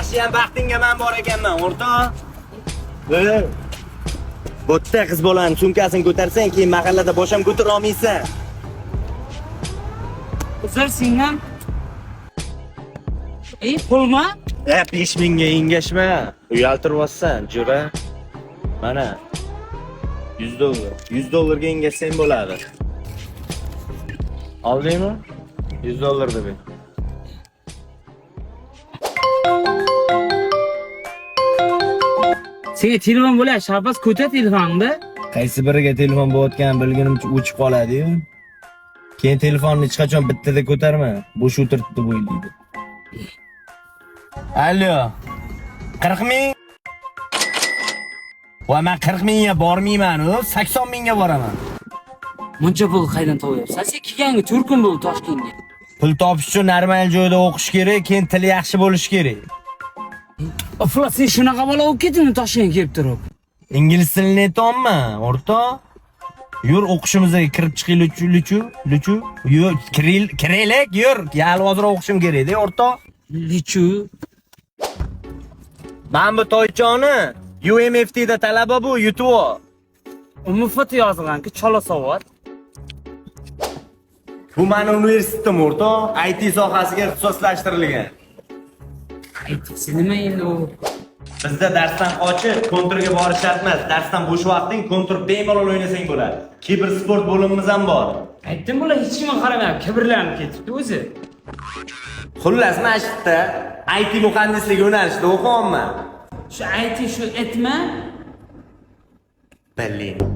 Yaxshiyam baxtingga men bor ekanman, o'rtoq. Bo'tta qiz bolani sumkasini ko'tarsang, keyin mahallada bosham ko'tara olmaysan. Uzr singlim. Pulmi? 5000 ga engashma. Uyaltiryapsan, jo'ra. Mana $100. $100 ga engashsang bo'ladi. Oldingmi? $100 deb. Senga telefon bo'lar, Sharpas ko'tar telefoningni. Qaysi biriga telefon bo'layotgan bilganimcha o'chib qoladi-yu. Keyin telefonni hech qachon bittada ko'tarma. Bo'sh o'tiribdi deb o'ylaydi. Allo. 40 ming? Va men 40 mingga bormayman-ku, 80 mingga boraman. Muncha pul qaydan to'layapsan? Sen kelganga 4 kun bo'ldi Toshkentga. Pul topish uchun normal joyda o'qish kerak, keyin tili yaxshi bo'lish kerak. Afla sen shunaqa bola bo'lib ketdingmi Toshkentga kelib turib? Ingliz tilini aytolma, o'rtoq. Yur o'qishimizga kirib chiqaylik-chu. Yur, kiraylik, yur. Hali hozir o'qishim kerak-da, o'rtoq. Lichu. Men bu toychoni UMFT da talaba bu, yutib. Umufat yozganki chala savod. Bu meni universitetim, o'rtoq. IT sohasiga ixtisoslashtirilgan. Aytibsiz nima endi u? Bizda darsdan qochib, kontrga borish shart emas. Darsdan bo'sh vaqting kontr bemalol o'ynasang bo'ladi. Kiber sport bo'limimiz ham bor. Aytdim bular hech kimga qaramayapti, kibrlanib ketibdi o'zi. Xullas, mana shu yerda IT muhandisligi yo'nalishida o'qiyapman. Shu ayting shu etma. Блин.